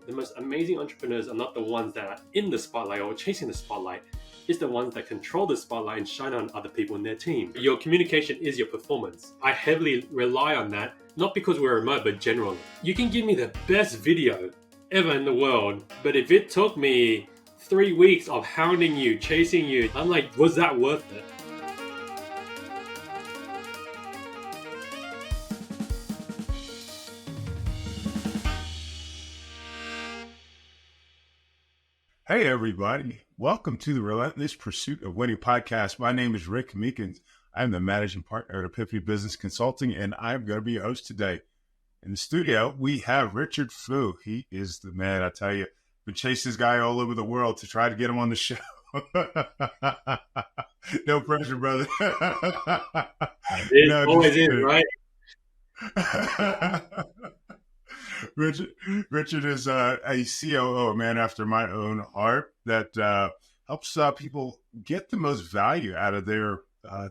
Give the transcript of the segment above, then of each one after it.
the most amazing entrepreneurs are not the ones that are in the spotlight or chasing the spotlight. It's the ones that control the spotlight and shine on other people in their team. Your communication is your performance. I heavily rely on that, not because we're remote, but generally. You can give me the best video ever in the world, but if it took me 3 weeks of hounding you, chasing you, I'm like, was that worth it? Hey, everybody. Welcome to the Relentless Pursuit of Winning podcast. My name is Rick Meekins. I'm the managing partner at Epiphany Business Consulting, and I'm going to be your host today. In the studio, we have Richard Phu. He is the man, I tell you. Been chasing this guy all over the world to try to get him on the show. No pressure, brother. It always is, right? Richard is a COO, a man after my own heart, that helps people get the most value out of their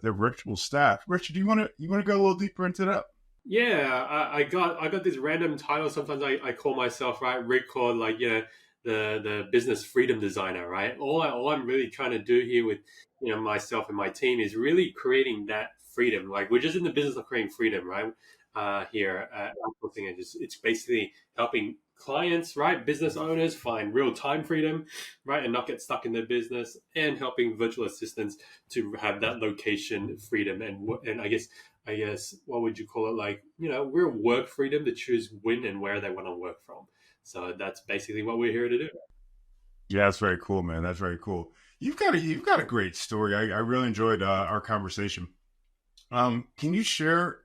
virtual staff. Richard, you want to go a little deeper into that? Yeah, I got this random title. Sometimes I call myself, right, Rick, or like, the business freedom designer, right? All I'm really trying to do here with myself and my team is really creating that freedom. Like, we're just in the business of creating freedom, right? Here at Outsourcing Angel, it's basically helping clients, right, business owners find real time freedom, right, and not get stuck in their business, and helping virtual assistants to have that location freedom and I guess what would you call it, like, real work freedom to choose when and where they want to work from. So that's basically what we're here to do. Yeah, that's very cool, man. That's very cool. You've got a great story. I really enjoyed our conversation. Can you share,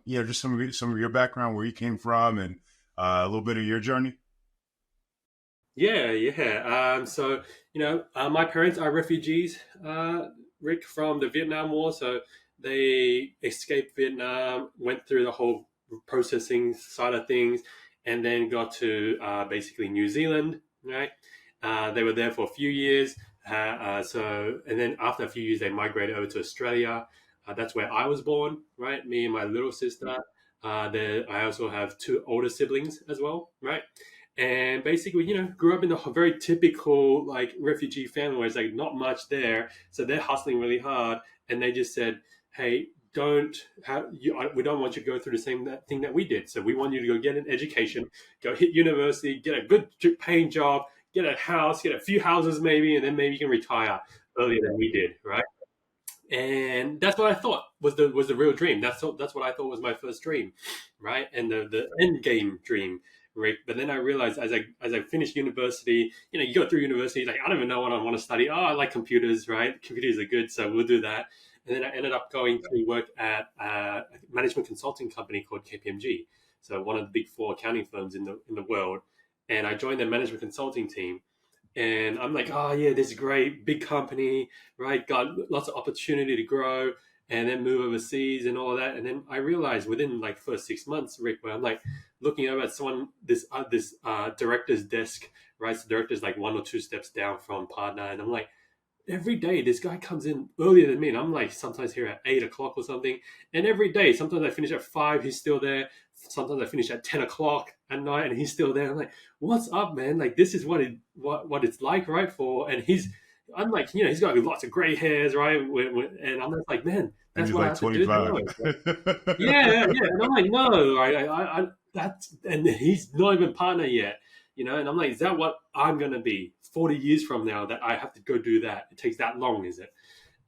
just some of your background, where you came from, and a little bit of your journey? Yeah. So, my parents are refugees, Rick, from the Vietnam War. So they escaped Vietnam, went through the whole processing side of things, and then got to basically New Zealand, right? They were there for a few years. And then after a few years, they migrated over to Australia. That's where I was born, right? Me and my little sister. I also have two older siblings as well, right? And basically, grew up in a very typical like refugee family where it's like not much there, so they're hustling really hard, and they just said, "Hey, we don't want you to go through the same thing that we did. So we want you to go get an education, go hit university, get a good paying job, get a house, get a few houses maybe, and then maybe you can retire earlier than we did, right?" And that's what I thought was the real dream. That's what I thought was my first dream, right? And the end game dream, Rick. But then I realized as I finished university, you go through university, like, I don't even know what I want to study. Oh, I like computers, right? Computers are good, so we'll do that. And then I ended up going to work at a management consulting company called KPMG, so one of the big four accounting firms in the world. And I joined their management consulting team. And I'm like, oh yeah, this is great, big company, right? Got lots of opportunity to grow and then move overseas and all of that. And then I realized within like first 6 months, Rick, where I'm like looking over at this director's desk, right? So director's like one or two steps down from partner, and I'm like, every day this guy comes in earlier than me, and I'm like sometimes here at 8 o'clock or something. And every day, sometimes I finish at 5, he's still there. Sometimes I finish at 10 o'clock at night and he's still there. I'm like, what's up, man? Like, this is what it's like, right? I'm like, he's got lots of gray hairs, right? And I'm just like, man, that's what I have 25. To do. Yeah. And I'm like, no, and he's not even partner yet, and I'm like, is that what I'm going to be 40 years from now, that I have to go do that? It takes that long, is it?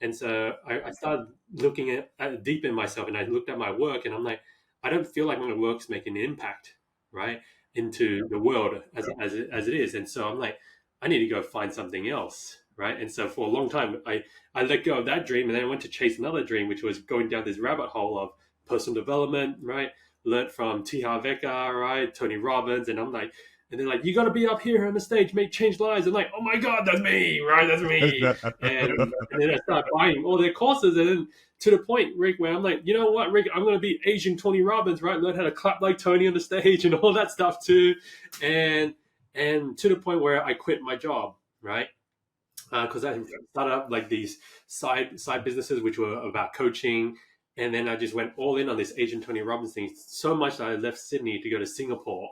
And so I started looking at deep in myself, and I looked at my work, and I'm like, I don't feel like my work's making an impact, right, into the world as it is. And so I'm like, I need to go find something else, right? And so for a long time, I let go of that dream, and then I went to chase another dream, which was going down this rabbit hole of personal development, right? Learned from T. Harv Eker, right? Tony Robbins, and I'm like, and they're like, you got to be up here on the stage, change lives. I'm like, oh my God, that's me, right? That's me. and then I started buying all their courses, and then to the point, Rick, where I'm like, you know what, Rick, I'm going to be Asian Tony Robbins, right? Learn how to clap like Tony on the stage and all that stuff too. And to the point where I quit my job, right? Because I started up like these side businesses, which were about coaching. And then I just went all in on this Asian Tony Robbins thing, so much that I left Sydney to go to Singapore,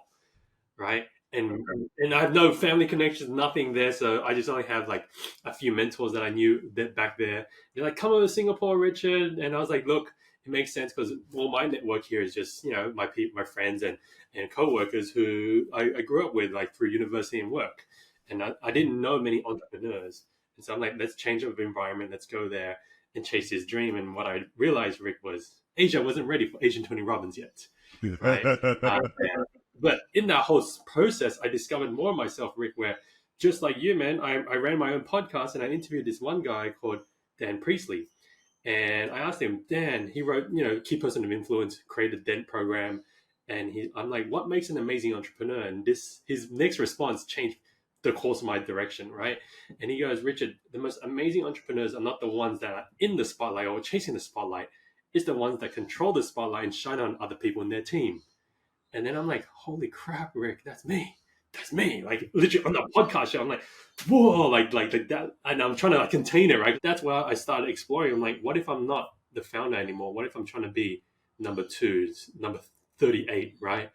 right? and and I have no family connections, nothing there. So I just only have like a few mentors that I knew that back there. They're like, "Come over to Singapore, Richard," and I was like, "Look, it makes sense because all my network here is just my my friends and coworkers who I grew up with like through university and work, and I didn't know many entrepreneurs, and so I'm like, let's change up the environment, let's go there and chase his dream." And what I realized, Rick, was Asia wasn't ready for Asian Tony Robbins yet, right? But in that whole process, I discovered more of myself, Rick, where just like you, man, I ran my own podcast and I interviewed this one guy called Dan Priestley. And I asked him, Dan, he wrote, Key Person of Influence, created the Dent program. And I'm like, what makes an amazing entrepreneur? And his next response changed the course of my direction, right? And he goes, Richard, the most amazing entrepreneurs are not the ones that are in the spotlight or chasing the spotlight. It's the ones that control the spotlight and shine on other people in their team. And then I'm like, holy crap, Rick, that's me. That's me. Like literally on the podcast show, I'm like, whoa, like that. And I'm trying to like contain it, right? That's where I started exploring. I'm like, what if I'm not the founder anymore? What if I'm trying to be number two, number 38, right?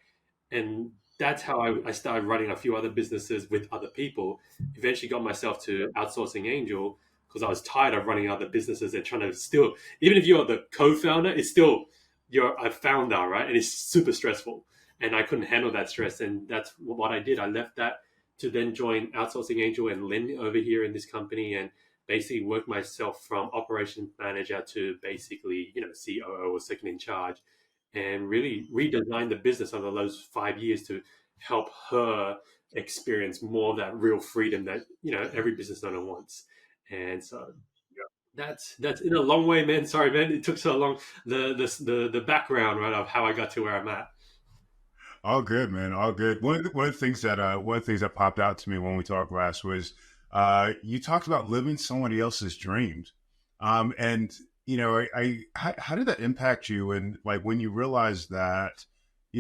And that's how I started running a few other businesses with other people. Eventually got myself to Outsourcing Angel because I was tired of running other businesses and trying to still, even if you're the co-founder, it's still you're a founder, right? And it's super stressful. And I couldn't handle that stress. And that's what I did. I left that to then join Outsourcing Angel and Lynn over here in this company and basically work myself from operations manager to basically, COO or second in charge and really redesign the business over those 5 years to help her experience more of that real freedom that every business owner wants. And so that's in a long way, man. Sorry, man, it took so long. The background, right, of how I got to where I'm at. All good, man. All good. One of the things that popped out to me when we talked last was you talked about living somebody else's dreams, and how did that impact you? And like when you realized that,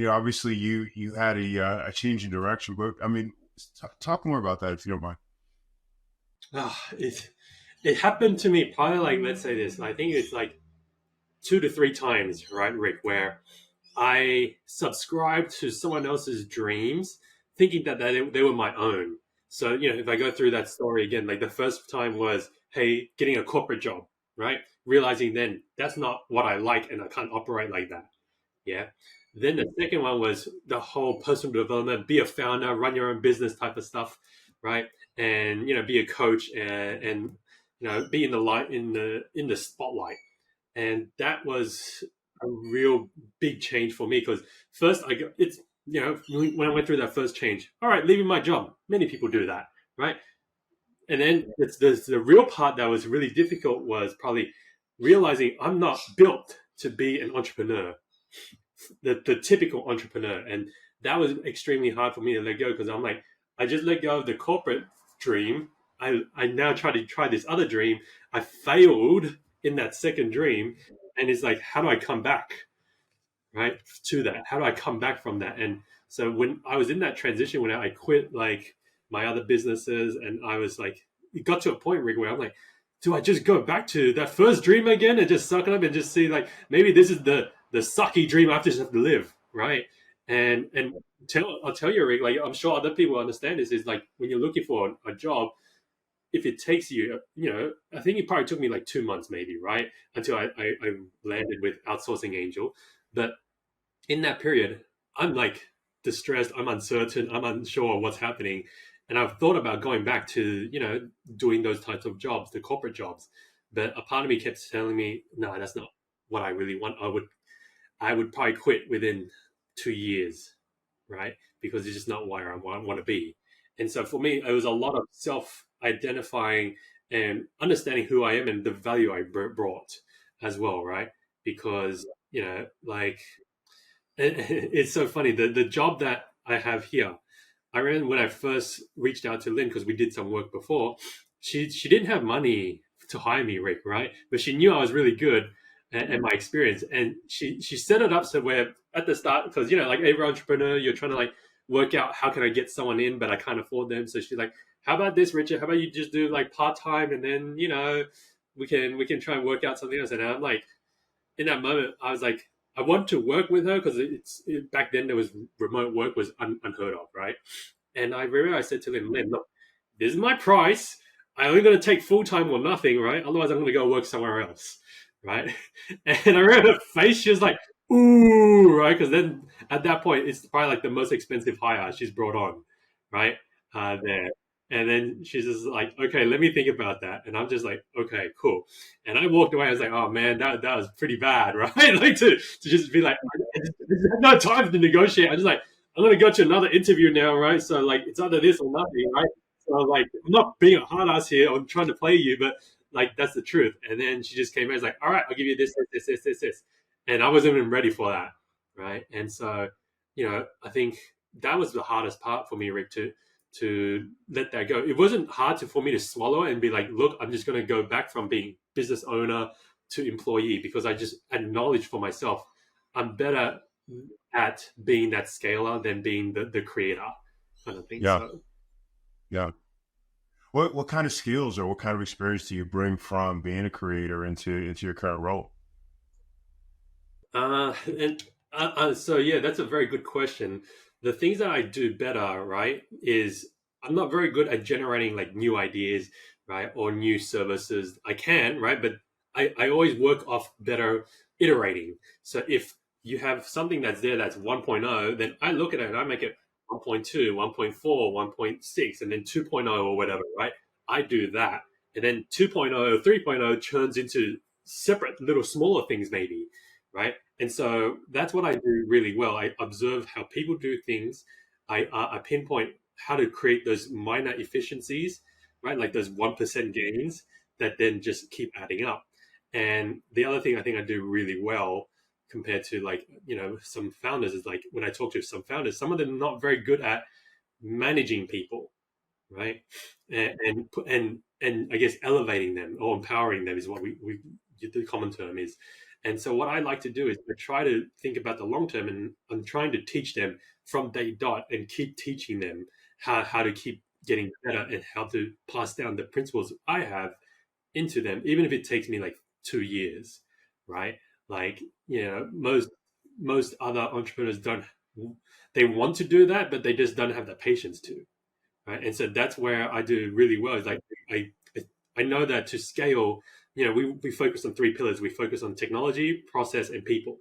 obviously you had a change in direction. But I mean, talk more about that if you don't mind. It happened to me probably like, let's say this. I think it's like 2 to 3 times, right, Rick, where I subscribed to someone else's dreams, thinking that they were my own. So, if I go through that story again, like the first time was, hey, getting a corporate job, right? Realizing then that's not what I like and I can't operate like that. Yeah. Then the second one was the whole personal development, be a founder, run your own business type of stuff, right? And be a coach and be in the light in the spotlight. And that was a real big change for me because first I got it's when I went through that first change, all right, leaving my job, many people do that, right? And then it's the real part that was really difficult was probably realizing I'm not built to be an entrepreneur, the typical entrepreneur, and that was extremely hard for me to let go because I'm like, I just let go of the corporate dream. I now try this other dream. I failed in that second dream, and it's like, how do I come back, right, to that? How do I come back from that? And so when I was in that transition, when I quit like my other businesses, and I was like, it got to a point, Rick, where I'm like, do I just go back to that first dream again and just suck it up and just see like maybe this is the sucky dream I just have to live, right? And I'll tell you, Rick, like I'm sure other people understand this, is like when you're looking for a job, if it takes you, I think it probably took me like 2 months maybe, right? Until I landed with Outsourcing Angel. But in that period, I'm like distressed, I'm uncertain, I'm unsure what's happening. And I've thought about going back to, doing those types of jobs, the corporate jobs. But a part of me kept telling me, no, that's not what I really want. I would probably quit within 2 years, right? Because it's just not where I want to be. And so for me, it was a lot of self identifying and understanding who I am and the value I brought as well, right? Because, like, it's so funny. The job that I have here, I remember when I first reached out to Lynn because we did some work before. She didn't have money to hire me, Rick, right? But she knew I was really good and my experience, and she set it up so where at the start, because like every entrepreneur, you're trying to like work out how can I get someone in, but I can't afford them. So she's like, "How about this, Richard? How about you just do like part time, and then we can try and work out something else." And I'm like, in that moment, I was like, I want to work with her because back then there was remote work was unheard of, right? And I remember I said to Lynn, look, this is my price. I'm only going to take full time or nothing, right? Otherwise, I'm going to go work somewhere else, right? And I remember her face, she was like, ooh, right? Because then at that point, it's probably like the most expensive hire she's brought on, right? There. And then she's just like, okay, let me think about that. And I'm just like, okay, cool. And I walked away. I was like, oh man, that was pretty bad, right? Like to just be like, I just had no time to negotiate. I just like, I'm gonna go to another interview now, right? So like, it's either this or nothing, right? So like, I'm not being a hard ass here. I'm trying to play you, but like, that's the truth. And then she just came in and was like, all right, I'll give you this. And I wasn't even ready for that, right? And so, I think that was the hardest part for me, Rick, to let that go. It wasn't hard for me to swallow and be like, look, I'm just going to go back from being business owner to employee because I just acknowledged for myself I'm better at being that scaler than being the creator kind of thing. Yeah. So, Yeah. What kind of skills or what kind of experience do you bring from being a creator into your current role? and so yeah, that's a very good question. The things that I do better, right, is I'm not very good at generating like new ideas, right, or new services. I can, right, but I always work off better iterating. So if you have something that's there that's 1.0, then I look at it and I make it 1.2, 1.4, 1.6, and then 2.0 or whatever, right? I do that. And then 2.0, 3.0 turns into separate little smaller things maybe, right? And so that's what I do really well. I observe how people do things. I pinpoint how to create those minor efficiencies, right? Like those 1% gains that then just keep adding up. And the other thing I think I do really well compared to like, some founders is like when I talk to some founders, some of them are not very good at managing people, right? And I guess elevating them or empowering them is what we the common term is. And so what I like to do is I try to think about the long term, and I'm trying to teach them from day dot and keep teaching them how to keep getting better and how to pass down the principles I have into them, even if it takes me like 2 years, right? Like, most other entrepreneurs don't, they want to do that, but they just don't have the patience to, right? And so that's where I do really well. Is like I I know that to scale, we focus on three pillars. We focus on technology, process, and people,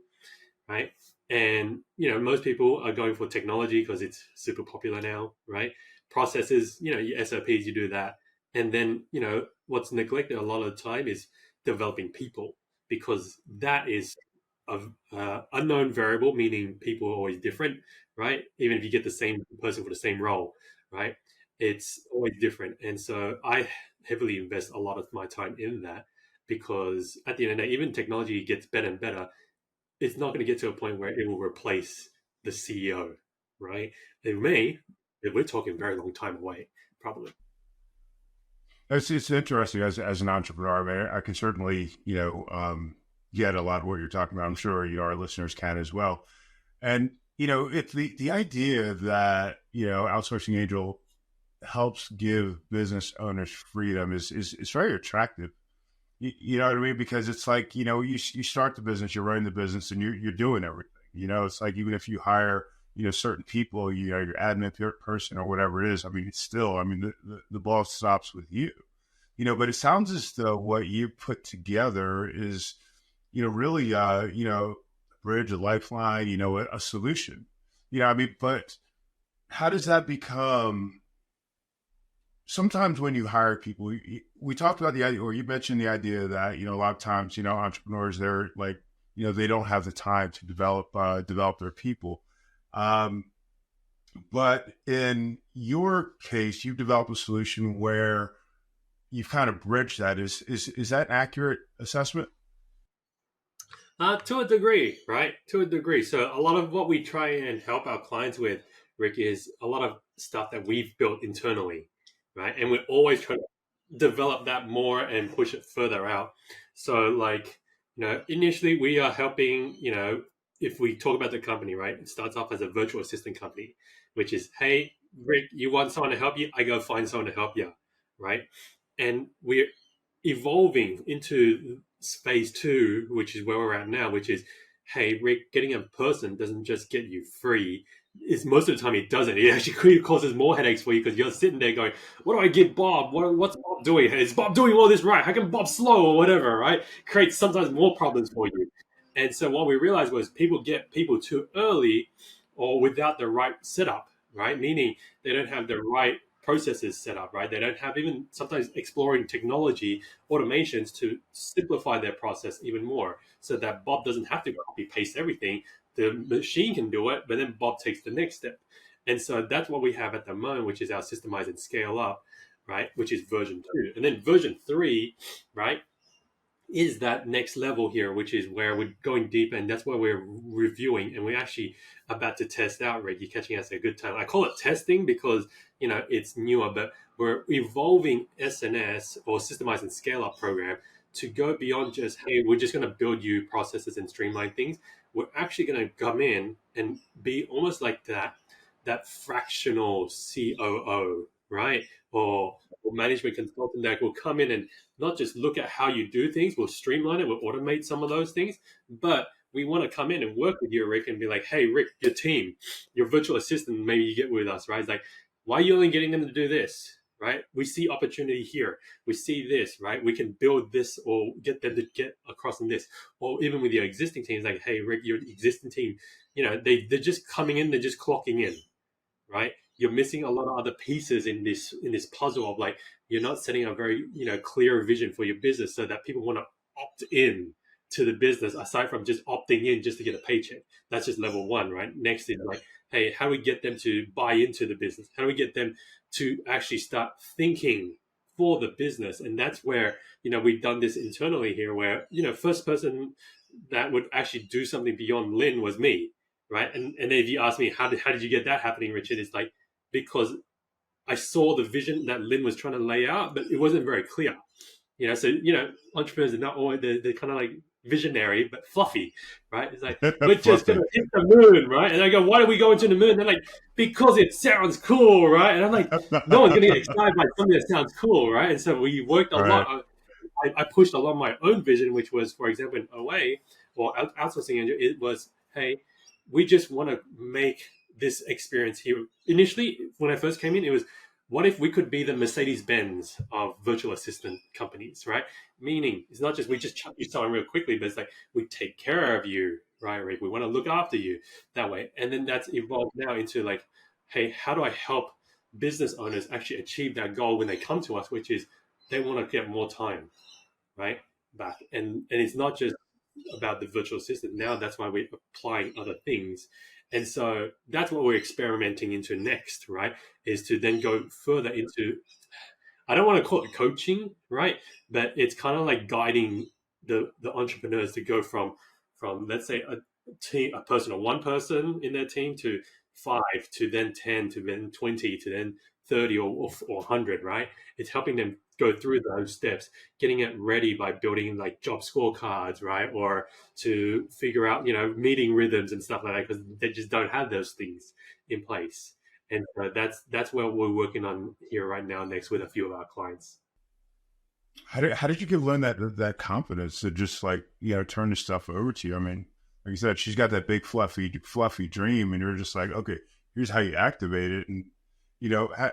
right? And most people are going for technology because it's super popular now, right? Processes, your SOPs, you do that, and then what's neglected a lot of the time is developing people because that is a unknown variable, meaning people are always different, right? Even if you get the same person for the same role, right? It's always different, and so I heavily invest a lot of my time in that because at the end of the day, even technology gets better and better, it's not going to get to a point where it will replace the CEO, right? It may, but we're talking a very long time away, probably. It's interesting as an entrepreneur. I mean, I can certainly get a lot of what you're talking about. I'm sure our listeners can as well. And it's the idea that outsourcing angel helps give business owners freedom is very attractive. You know what I mean? Because it's like you start the business, you're running the business, and you're doing everything. It's like even if you hire certain people, your admin person or whatever it is. I mean, it's still, I mean, the ball stops with you. But it sounds as though what you put together is really bridge, a lifeline, a solution. I mean, but how does that become? Sometimes when you hire people, we talked about the idea, or you mentioned the idea that a lot of times entrepreneurs, they're like they don't have the time to develop their people. Um, but in your case, you've developed a solution where you've kind of bridged that. Is that an accurate assessment? To a degree, right? To a degree. So a lot of what we try and help our clients with, Rick, is a lot of stuff that we've built internally, right? And we're always trying to develop that more and push it further out. So like, initially we are helping, if we talk about the company, right? It starts off as a virtual assistant company, which is, hey, Rick, you want someone to help you? I go find someone to help you, right? And we're evolving into phase two, which is where we're at now, which is, hey, Rick, getting a person doesn't just get you free. is most of the time it doesn't. It actually causes more headaches for you because you're sitting there going, "What do I give Bob? What's Bob doing? Is Bob doing all this right? How come Bob's slow or whatever?" Right? Creates sometimes more problems for you. And so what we realized was people get people too early or without the right setup, right? Meaning they don't have the right processes set up, right? They don't have even sometimes exploring technology, automations to simplify their process even more so that Bob doesn't have to copy paste everything. The machine can do it, but then Bob takes the next step. And so that's what we have at the moment, which is our systemize and scale up, right? Which is version 2. And then version 3, right, is that next level here, which is where we're going deeper, and that's where we're reviewing, and we're actually about to test out. Rick, you're catching us at a good time. I call it testing because it's newer, but we're evolving SNS or systemize and scale up program to go beyond just, hey, we're just going to build you processes and streamline things. We're actually going to come in and be almost like that fractional COO, right? Or management consultant that will come in and not just look at how you do things, we'll streamline it, we'll automate some of those things, but we want to come in and work with you, Rick, and be like, hey, Rick, your team, your virtual assistant, maybe you get with us, right? It's like, why are you only getting them to do this, right? We see opportunity here. We see this, right? We can build this or get them to get across in this. Or even with your existing teams, like, hey, Rick, your existing team, they're just coming in, they're just clocking in, right? You're missing a lot of other pieces in this puzzle of like you're not setting a very clear vision for your business so that people want to opt in to the business aside from just opting in just to get a paycheck. That's just level one, right? Next is like, hey, how do we get them to buy into the business? How do we get them to actually start thinking for the business? And that's where we've done this internally here, where first person that would actually do something beyond Lynn was me, right? And if you ask me how did you get that happening, Richard, it's like because I saw the vision that Lynn was trying to lay out, but it wasn't very clear. So entrepreneurs are not always they're kind of like visionary but fluffy, right? It's like we're just gonna Fluffy. hit the moon, right? And I go, why do we go into the moon? They're like, because it sounds cool, right? And I'm like, no one's gonna get excited by something that sounds cool, right? And so we worked a Right. lot. I pushed a lot of my own vision, which was, for example, in OA or Outsourcing Angel, it was, hey, we just want to make this experience here. Initially, when I first came in, it was, what if we could be the Mercedes Benz of virtual assistant companies, right? Meaning, it's not just we just chuck you someone real quickly, but it's like we take care of you, right, Rick? We want to look after you that way. And then that's evolved now into like, hey, how do I help business owners actually achieve that goal when they come to us, which is they want to get more time, right, back. And it's not just about the virtual assistant. Now that's why we're applying other things. And so that's what we're experimenting into next, right? Is to then go further into, I don't want to call it coaching, right? But it's kind of like guiding the entrepreneurs to go from let's say a team, a person or one person in their team to 5 to then 10 to then 20 to then 30 or 100, right? It's helping them go through those steps, getting it ready by building like job scorecards, right? Or to figure out, meeting rhythms and stuff like that, because they just don't have those things in place. And that's what we're working on here right now next with a few of our clients. How did you learn that confidence to just like turn this stuff over to you? I mean, like you said, she's got that big fluffy dream, and you're just like, okay, here's how you activate it, and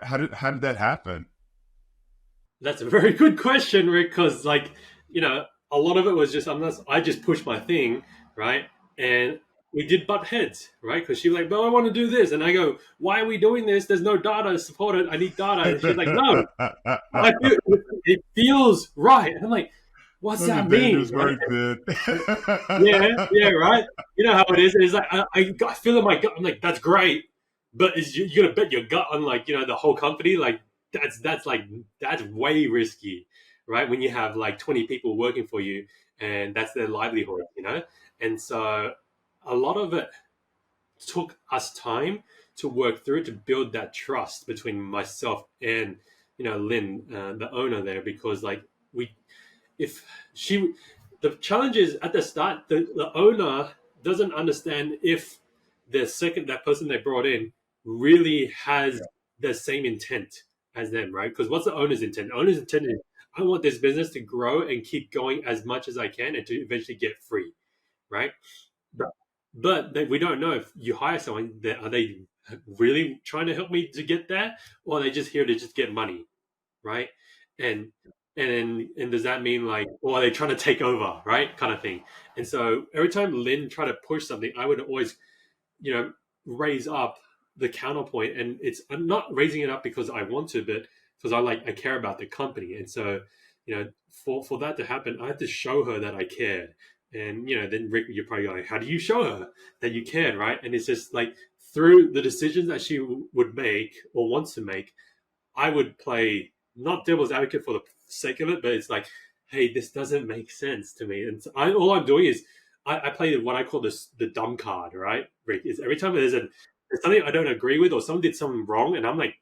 how did that happen? That's a very good question, Rick, because a lot of it was just I just pushed my thing, right? And we did butt heads, right? Because she was like, "Well, I want to do this," and I go, "Why are we doing this? There's no data to support it. I need data." And she's like, "No, it feels right." And I'm like, "What's Those are that mean?" dangerous Right? words, dude. Yeah, right. You know how it is. It's like I feel in my gut. I'm like, "That's great," but you're gonna bet your gut on like the whole company. Like that's way risky, right? When you have like 20 people working for you and that's their livelihood. And so a lot of it took us time to work through to build that trust between myself and Lynn, the owner there, because like we if she the challenge is at the start the owner doesn't understand if that person they brought in really has the same intent as them, right? Because what's the owner's intent? The owner's intent is, I want this business to grow and keep going as much as I can and to eventually get free, right? But we don't know if you hire someone that are they really trying to help me to get there, or are they just here to just get money, right? And and does that mean like, or are they trying to take over, right? Kind of thing. And so every time Lynn tried to push something, I would always, raise up the counterpoint. And I'm not raising it up because I want to, but because I care about the company. And so, for that to happen, I have to show her that I care. And then Rick, you're probably going, how do you show her that you cared, right? And it's just like through the decisions that she would make or wants to make, I would play not devil's advocate for the sake of it, but it's like, hey, this doesn't make sense to me. And so all I'm doing is I play what I call the dumb card, right? Rick, is every time there's something I don't agree with or someone did something wrong, and I'm like,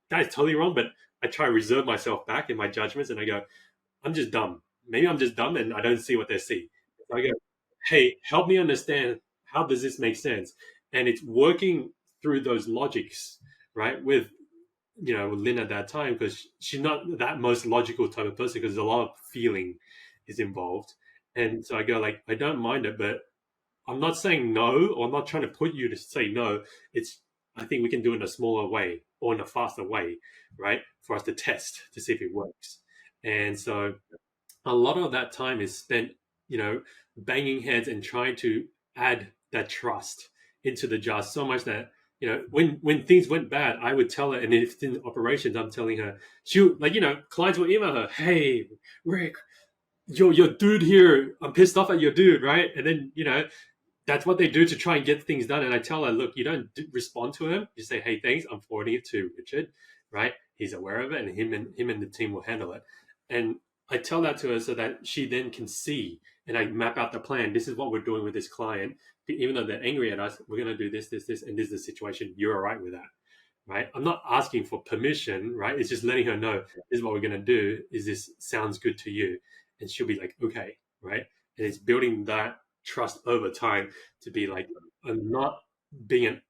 that is totally wrong, but I try to reserve myself back in my judgments, and I go, I'm just dumb. Maybe I'm just dumb and I don't see what they see. So I go, hey, help me understand, how does this make sense? And it's working through those logics, right? With Lynn at that time, because she's not that most logical type of person, because a lot of feeling is involved. And so I go like, I don't mind it, but I'm not saying no, or I'm not trying to put you to say no. It's, I think we can do it in a smaller way or in a faster way, right? For us to test to see if it works. And so a lot of that time is spent, banging heads and trying to add that trust into the jar, so much that, when things went bad, I would tell her, and if it's in operations, I'm telling her, she like, clients will email her, hey, Rick, your dude here, I'm pissed off at your dude, right? And then, that's what they do to try and get things done. And I tell her, look, you don't respond to him. You say, hey, thanks, I'm forwarding it to Richard, right? He's aware of it, and him and the team will handle it. And I tell that to her so that she then can see, and I map out the plan. This is what we're doing with this client. Even though they're angry at us, we're going to do this, this, this, and this is the situation. You're all right with that, right? I'm not asking for permission, right? It's just letting her know, this is what we're going to do. Is this sounds good to you? And she'll be like, okay, right? And it's building that trust over time to be like, I'm not being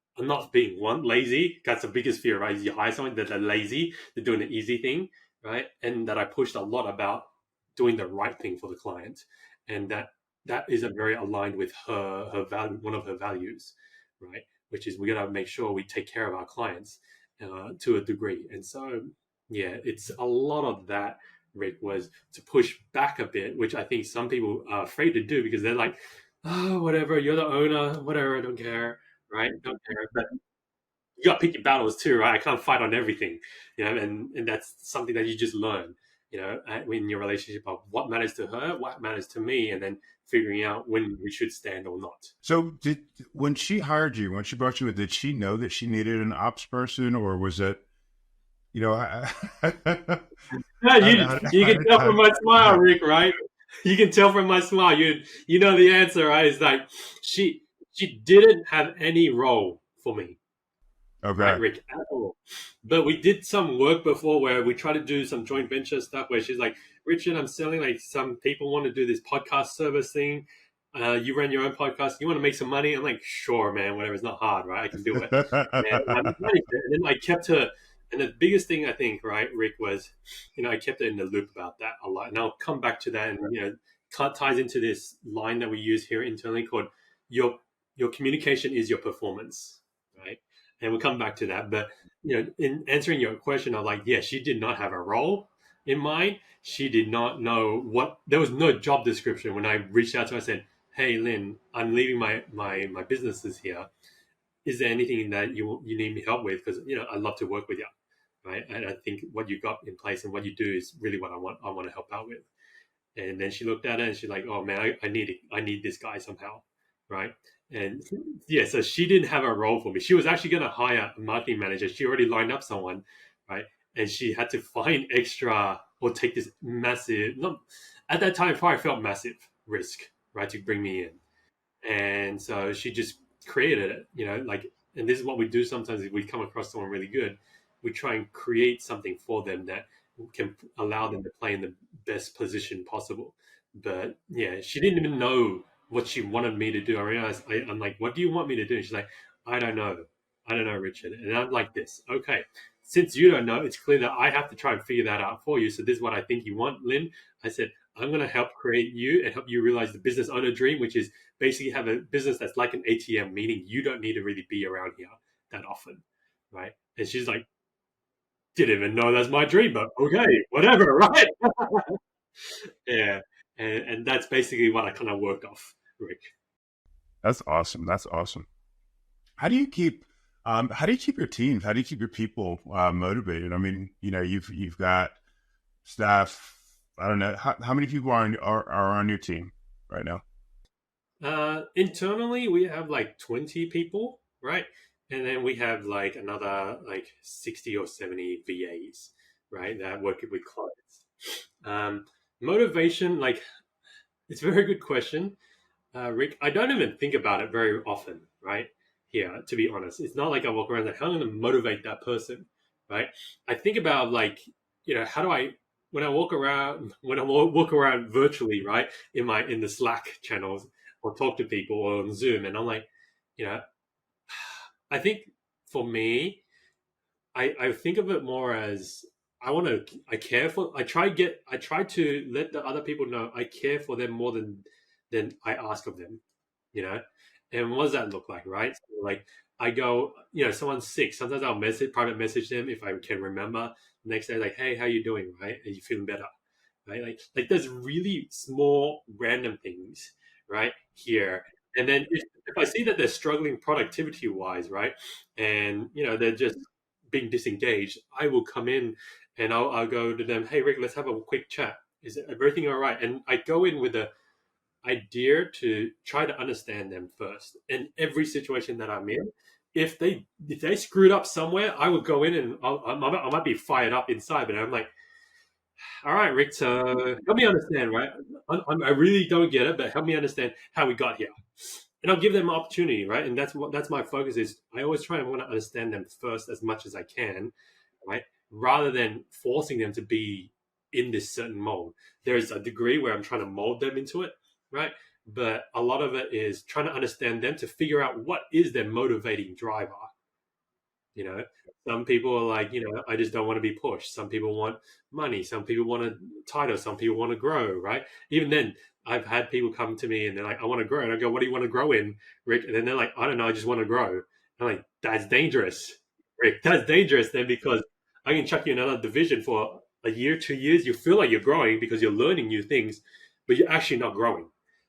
one lazy. That's the biggest fear, right? Is you hire someone that they're lazy, they're doing the easy thing, right? And that I pushed a lot about doing the right thing for the client, and that isn't very aligned with her value, one of her values, right? Which is, we got to make sure we take care of our clients to a degree. And so, yeah, it's a lot of that, Rick, was to push back a bit, which I think some people are afraid to do, because they're like, oh, whatever, you're the owner, whatever, I don't care, right? Don't care. But you got to pick your battles too, right? I can't fight on everything, and that's something that you just learn, in your relationship, of what matters to her, what matters to me, and then figuring out when we should stand or not. So when she hired you, when she brought you in, did she know that she needed an ops person, or was it, No, you can tell from my smile, Rick, right? You can tell from my smile. You know the answer, right? It's like she didn't have any role for me, right, okay. Rick, at all. But we did some work before where we tried to do some joint venture stuff where she's like, Richard, I'm selling, like, some people want to do this podcast service thing. You run your own podcast. You want to make some money? I'm like, sure, man, whatever. It's not hard, right? I can do it. And I managed it. And then I kept her. And the biggest thing, I think, right, Rick, was, I kept her in the loop about that a lot. And I'll come back to that. And, ties into this line that we use here internally called your communication is your performance, right? And we'll come back to that. But, in answering your question, I'm like, yeah, she did not have a role in mind. She did not know there was no job description. When I reached out to her, I said, hey, Lynn, I'm leaving my businesses here. Is there anything that you need me help with? Because, I'd love to work with you, right? And I think what you got in place and what you do is really what I want to help out with. And then she looked at it and she's like, oh man, I need this guy somehow, right? And yeah, so she didn't have a role for me. She was actually going to hire a marketing manager. She already lined up someone, right? And she had to find extra or take this massive, not at that time, probably felt massive risk, right, to bring me in. And so she just created it, like, and this is what we do sometimes. If we come across someone really good, we try and create something for them that can allow them to play in the best position possible. But yeah, she didn't even know what she wanted me to do. I realized, I'm like, what do you want me to do? And she's like, I don't know. I don't know, Richard. And I'm like, this, okay, since you don't know, it's clear that I have to try and figure that out for you. So this is what I think you want, Lynn. I said, I'm going to help create you and help you realize the business owner dream, which is basically have a business that's like an ATM, meaning you don't need to really be around here. that often, right? And she's like, didn't even know that's my dream, but okay, whatever, right? Yeah, and that's basically what I kind of work off, Rick. That's awesome. That's awesome. How do you keep how do you keep your teams? How do you keep your people motivated? I mean, you've got staff. I don't know how many people are on your team right now. Internally, we have like 20 people, right? And then we have like another like 60 or 70 VAs, right? That work with clients. Um, Motivation, like, it's a very good question, Rick. I don't even think about it very often, right? Here, to be honest, it's not like I walk around like, how am I going to motivate that person, right? I think about like, how do I, when I walk around virtually, right, in the Slack channels or talk to people or on Zoom, and I'm like, you know, I think for me, I think of it more as I try to let the other people know I care for them more than I ask of them, you know. And what does that look like, right? So like I go, someone's sick. Sometimes I'll private message them if I can remember. The next day, like, hey, how you doing? Right? Are you feeling better? Right? Like there's really small random things, right? Here. And then if I see that they're struggling productivity wise, right? And they're just being disengaged, I will come in and I'll go to them, hey Rick, let's have a quick chat. Is everything all right? And I go in with a idea to try to understand them first. In every situation that I'm in, if they screwed up somewhere, I would go in and I might be fired up inside, but I'm like, all right, Rick, so help me understand, right? I really don't get it, but help me understand how we got here. And I'll give them an opportunity, right? And that's my focus is I always try and want to understand them first as much as I can, right? Rather than forcing them to be in this certain mold. There's a degree where I'm trying to mold them into it, right? But a lot of it is trying to understand them to figure out what is their motivating driver. You know, some people are like, I just don't want to be pushed. Some people want money. Some people want a title. Some people want to grow, right? Even then, I've had people come to me and they're like, I want to grow. And I go, what do you want to grow in, Rick? And then they're like, I don't know. I just want to grow. I'm like, that's dangerous, Rick. That's dangerous then because I can chuck you in another division for a year, 2 years. You feel like you're growing because you're learning new things, but you're actually not growing,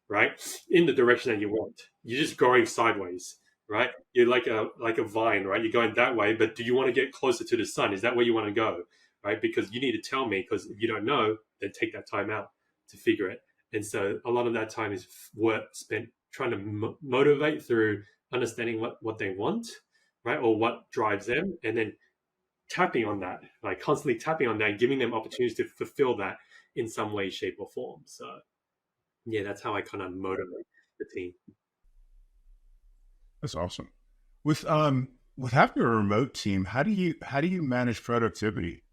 right? In the direction that you want. You're just growing sideways, right? You're like a vine, right? You're going that way, but do you want to get closer to the sun? Is that where you want to go, right? Because you need to tell me, because if you don't know, then take that time out to figure it. And so a lot of that time is work spent trying to motivate through understanding what they want, right, or what drives them, and then tapping on that, like constantly tapping on that, giving them opportunities to fulfill that in some way, shape, or form. So yeah, that's how I kind of motivate the team. That's awesome. With having a remote team, how do you manage productivity?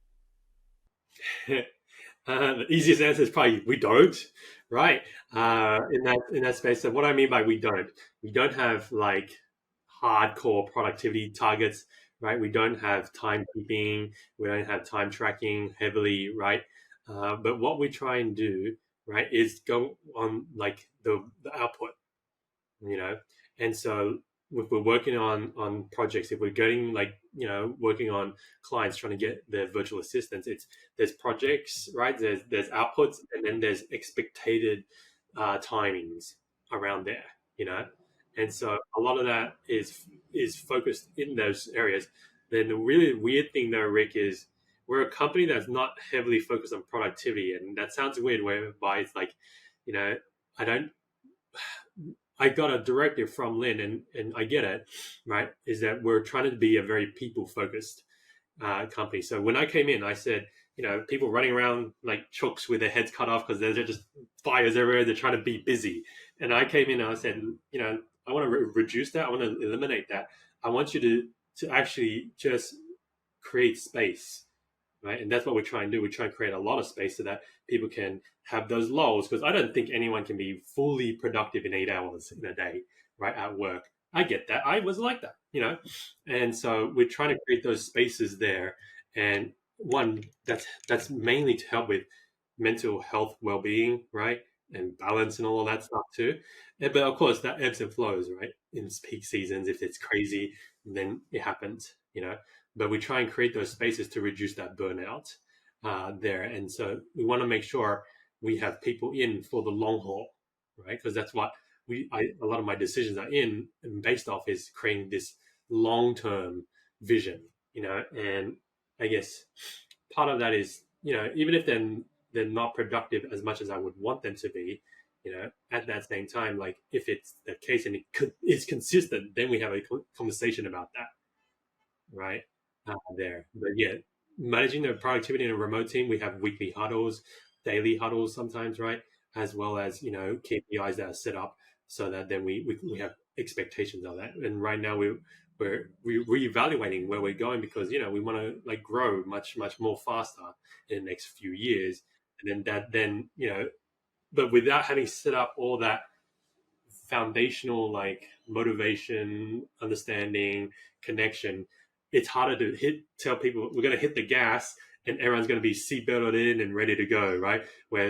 The easiest answer is probably we don't, right? In that space. So what I mean by we don't have like hardcore productivity targets, right? We don't have timekeeping, we don't have time tracking heavily, right? But what we try and do, right, is go on like the output, you know. And so if we're working on projects, if we're getting like working on clients trying to get their virtual assistants, there's projects, right? There's outputs, and then there's expected timings around there, you know. And so a lot of that is focused in those areas. Then the really weird thing though, Rick, is we're a company that's not heavily focused on productivity, and that sounds weird whereby it's like, you know, I don't I got a directive from Lynn, and I get it, right? Is that we're trying to be a very people focused company. So when I came in, I said, people running around like chooks with their heads cut off because they're just fires everywhere. They're trying to be busy. And I came in and I said, I want to reduce that. I want to eliminate that. I want you to actually just create space, right? And that's what we're trying to do. We try and create a lot of space so that people can have those lulls, because I don't think anyone can be fully productive in 8 hours in a day, right, at work. I get that. I was like that. And so we're trying to create those spaces there. And one that's mainly to help with mental health, well-being, right, and balance and all of that stuff too. But of course, that ebbs and flows, right, in peak seasons if it's crazy. then it happens, but we try and create those spaces to reduce that burnout there. And so we want to make sure we have people in for the long haul, right? Because that's what a lot of my decisions are in and based off is creating this long-term vision, and I guess part of that is, even if they're not productive as much as I would want them to be, at that same time, like if it's the case and it's consistent, then we have a conversation about that, right? There. But yeah, managing the productivity in a remote team, we have weekly huddles, daily huddles sometimes, right? As well as, KPIs that are set up so that then we have expectations of that. And right now we're reevaluating where we're going because, we want to like grow much, much more faster in the next few years. And then, but without having set up all that foundational like motivation, understanding, connection, it's harder to tell people we're going to hit the gas and everyone's going to be seatbelted in and ready to go, right? Where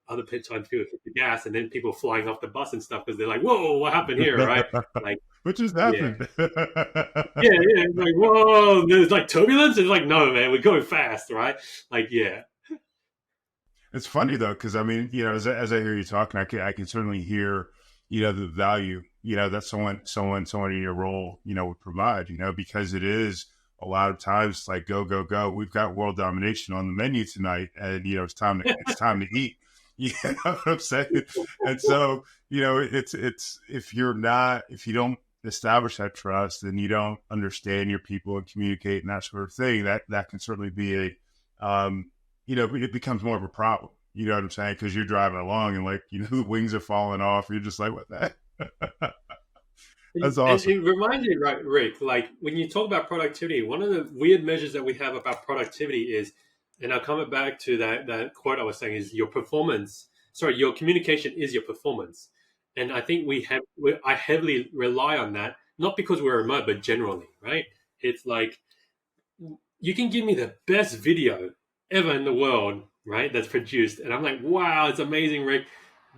other times people hit the gas and then people flying off the bus and stuff because they're like, "Whoa, what happened here?" Right? Like, what just yeah, happened? yeah. It's like, whoa, there's like turbulence. It's like, no, man, we're going fast, right? Like, yeah. It's funny though, because I mean, as I hear you talking, I can certainly hear, the value, that someone in your role, would provide, because it is a lot of times like go, go, go. We've got world domination on the menu tonight, and it's time to eat. You know what I'm saying? And so, it's if you don't establish that trust and you don't understand your people and communicate and that sort of thing, that can certainly be it becomes more of a problem. You know what I'm saying? Because you're driving along and like, the wings are falling off. You're just like, what the heck? That's awesome. And it reminds me, right, Rick, like when you talk about productivity, one of the weird measures that we have about productivity is, and I'll come back to that quote I was saying, is your communication is your performance. And I think I heavily rely on that, not because we're remote, but generally, right? It's like, you can give me the best video ever in the world, right? That's produced. And I'm like, wow, it's amazing, Rick.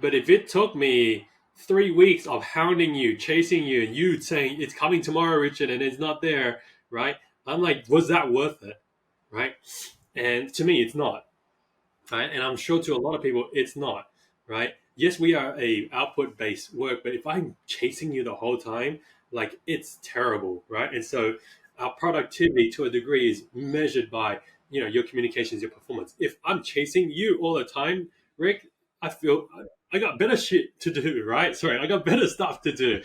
But if it took me 3 weeks of hounding you, chasing you, and you saying it's coming tomorrow, Richard, and it's not there, right? I'm like, was that worth it? Right? And to me, it's not. Right? And I'm sure to a lot of people, it's not. Right? Yes, we are a output based work, but if I'm chasing you the whole time, like it's terrible, right? And so our productivity to a degree is measured by, your communications, your performance. If I'm chasing you all the time, Rick, I feel I got better shit to do, right? Sorry, I got better stuff to do.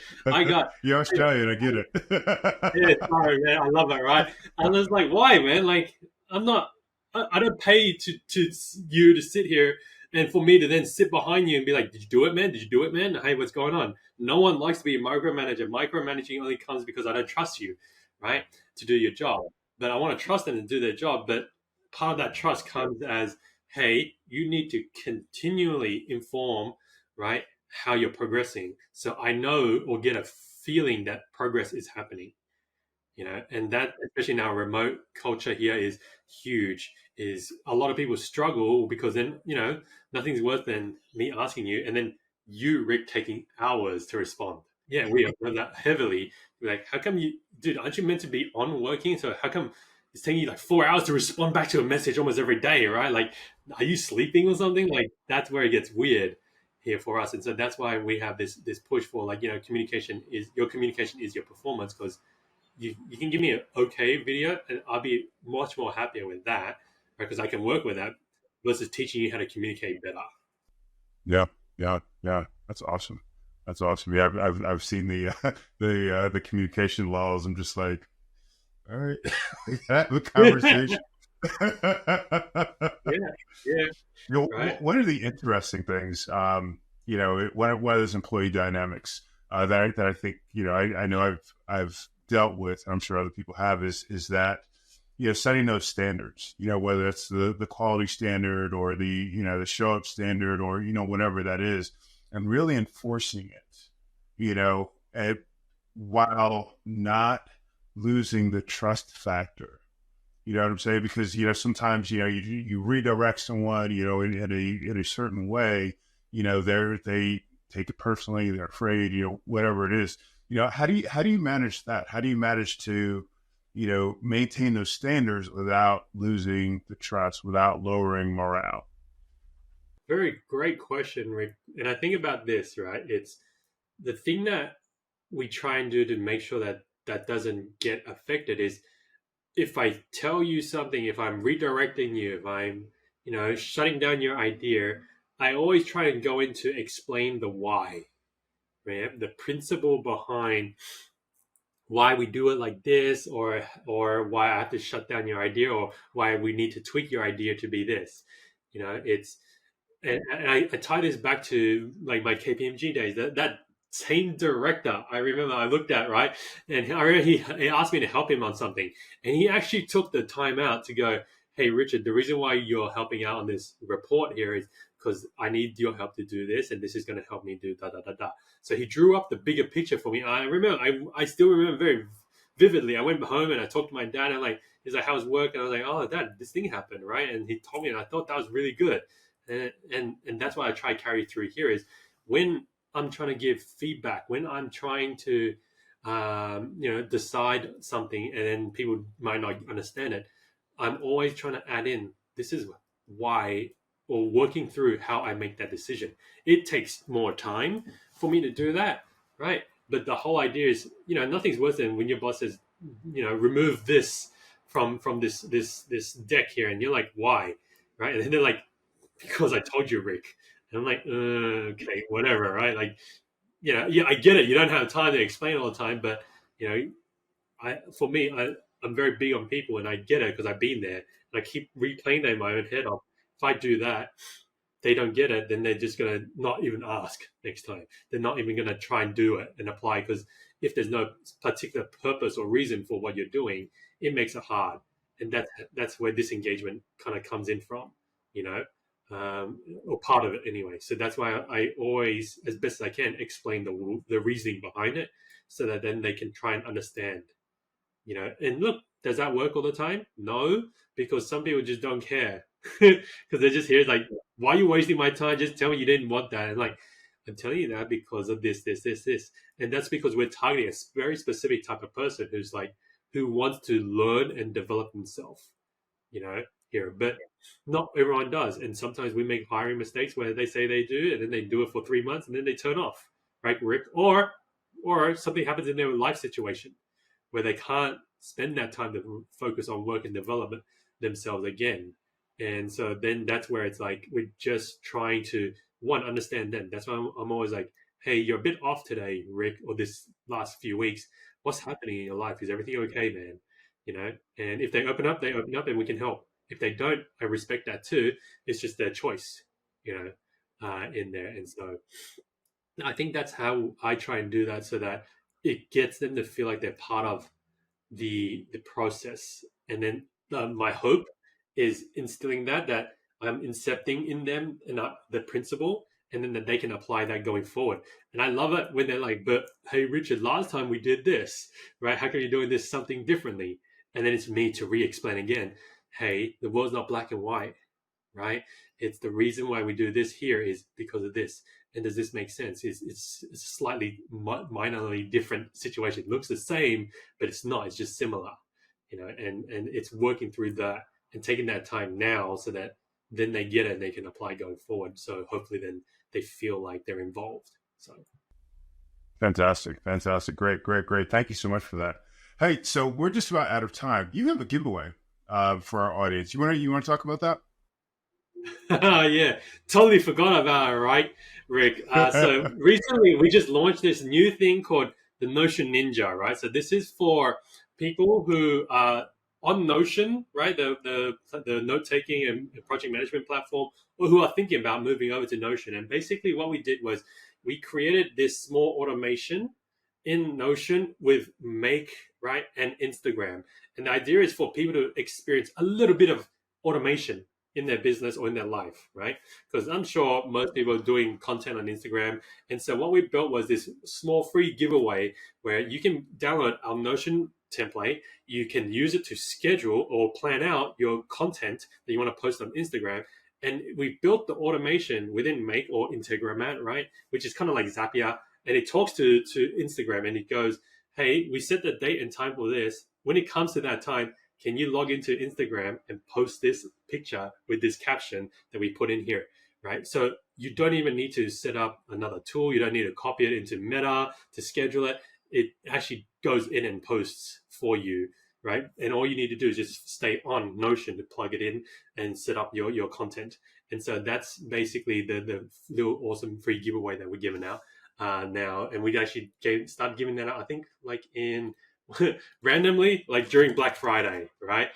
You're Australian, I get it. Yeah, sorry, man, I love it, right? And I was like, why, man? Like, I don't pay to you to sit here and for me to then sit behind you and be like, did you do it, man? Did you do it, man? Hey, what's going on? No one likes to be a micromanager. Micromanaging only comes because I don't trust you, right, to do your job. But I want to trust them to do their job. But part of that trust comes as, hey, you need to continually inform, right, how you're progressing. So I know or get a feeling that progress is happening, and that, especially in our remote culture here, is huge. Is a lot of people struggle because then, nothing's worse than me asking you and then you, Rick, taking hours to respond. Yeah, we have done that heavily. We're like, how come dude, aren't you meant to be on working? So how come it's taking you like 4 hours to respond back to a message almost every day, right? Like, are you sleeping or something? Like, that's where it gets weird here for us. And so that's why we have this push for, like, communication is your performance, because you can give me an okay video and I'll be much more happier with that, right? Because I can work with that versus teaching you how to communicate better. Yeah. That's awesome. Yeah, I've seen the communication laws. I'm just like, all right, have a conversation. Yeah. Right. One of the interesting things, one of those employee dynamics that I think, I know I've dealt with, and I'm sure other people have, is that, setting those standards, whether it's the quality standard or the show up standard or, whatever that is, and really enforcing it, while not losing the trust factor. You know what I'm saying? Because, sometimes, you redirect someone, in a certain way, they take it personally, they're afraid, whatever it is. How do you manage that? How do you manage to, maintain those standards without losing the trust, without lowering morale? Very great question, Rick. And I think about this, right? It's the thing that we try and do to make sure that that doesn't get affected is if I tell you something, if I'm redirecting you, if I'm, shutting down your idea, I always try and go into explain the why, right? The principle behind why we do it like this, or why I have to shut down your idea, or why we need to tweak your idea to be this. It's and I tie this back to like my KPMG days. That same director, I remember I looked at, right, and I remember he asked me to help him on something, and he actually took the time out to go, "Hey, Richard, the reason why you're helping out on this report here is because I need your help to do this, and this is going to help me do da da da da." So he drew up the bigger picture for me. I remember, I still remember very vividly. I went home and I talked to my dad, and he's like, "How's work?" And I was like, "Oh, Dad, this thing happened, right?" And he told me, and I thought that was really good. And that's what I try to carry through here is when I'm trying to give feedback, when I'm trying to decide something, and then people might not understand it, I'm always trying to add in this is why, or working through how I make that decision. It takes more time for me to do that, right? But the whole idea is, nothing's worse than when your boss says, remove this from this deck here, and you're like, why, right? And then they're like, because I told you, Rick. And I'm like, okay, whatever, right? Like, yeah, I get it. You don't have time to explain all the time, but you know, for me, I'm very big on people, and I get it because I've been there, and I keep replaying that in my own head. Of if I do that, they don't get it, then they're just gonna not even ask next time. They're not even gonna try and do it and apply because if there's no particular purpose or reason for what you're doing, it makes it hard, and that's where disengagement kind of comes in from, you know, or part of it anyway. So that's why I always, as best as I can, explain the reasoning behind it, so that then they can try and understand, and look, does that work all the time? No, because some people just don't care because they're just here like, why are you wasting my time? Just tell me you didn't want that. And like, I'm telling you that because of this, and that's because we're targeting a very specific type of person who wants to learn and develop himself, here. But not everyone does, and sometimes we make hiring mistakes where they say they do, and then they do it for 3 months, and then they turn off, right, Rick? Or something happens in their life situation where they can't spend that time to focus on work and development themselves again. And so then that's where it's like we're just trying to understand them. That's why I'm always like, hey, you're a bit off today, Rick, or this last few weeks. What's happening in your life? Is everything okay, man? And if they open up, and we can help. If they don't, I respect that too. It's just their choice, in there. And so I think that's how I try and do that, so that it gets them to feel like they're part of the process. And then my hope is instilling that I'm incepting in them and the principle, and then that they can apply that going forward. And I love it when they're like, but hey, Richard, last time we did this, right? How come you're doing this something differently? And then it's me to re-explain again, hey, the world's not black and white, right? It's the reason why we do this here is because of this. And does this make sense? It's a slightly minorly different situation. It looks the same, but it's not. It's just similar, and it's working through that and taking that time now, so that then they get it and they can apply going forward. So hopefully then they feel like they're involved. So Fantastic. Fantastic. Great, great, great. Thank you so much for that. Hey, so we're just about out of time. You have a giveaway for our audience. You want to talk about that? yeah, totally forgot about it, right, Rick? So recently we just launched this new thing called the Notion Ninja, right? So this is for people who are on Notion, right? The note taking and project management platform, or who are thinking about moving over to Notion. And basically, what we did was we created this small automation in Notion with Make, right, and Instagram. And the idea is for people to experience a little bit of automation in their business or in their life, right? Because I'm sure most people are doing content on Instagram. And so what we built was this small free giveaway where you can download our Notion template. You can use it to schedule or plan out your content that you want to post on Instagram. And we built the automation within Make or Integromat, right? Which is kind of like Zapier. and it talks to Instagram, and it goes, hey, we set the date and time for this. When it comes to that time, can you log into Instagram and post this picture with this caption that we put in here, right? So you don't even need to set up another tool. You don't need to copy it into Meta to schedule it. It actually goes in and posts for you, right? And all you need to do is just stay on Notion to plug it in and set up your content. And so that's basically the little awesome free giveaway that we're giving out now. And we actually started giving that out, I think, like in randomly, like during Black Friday, right?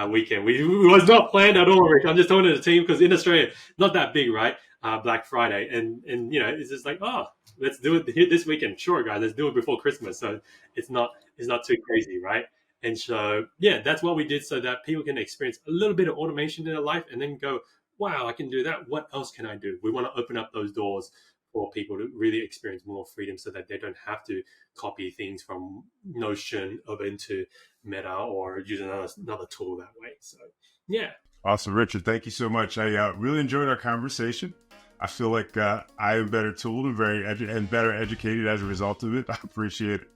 Weekend. We was not planned at all, Rick. I'm just talking to the team because in Australia, not that big, right? Black Friday, and it's just like, oh, let's do it this weekend. Sure, guys, let's do it before Christmas, so it's not too crazy, right? And so that's what we did, so that people can experience a little bit of automation in their life, and then go, wow, I can do that. What else can I do? We want to open up those doors for people to really experience more freedom, so that they don't have to copy things from Notion over into Meta or use another tool that way. So Awesome, Richard. Thank you so much. I really enjoyed our conversation. I feel like I am better tooled and better educated as a result of it. I appreciate it.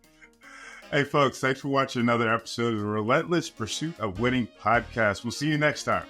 Hey, folks, thanks for watching another episode of the Relentless Pursuit of Winning podcast. We'll see you next time.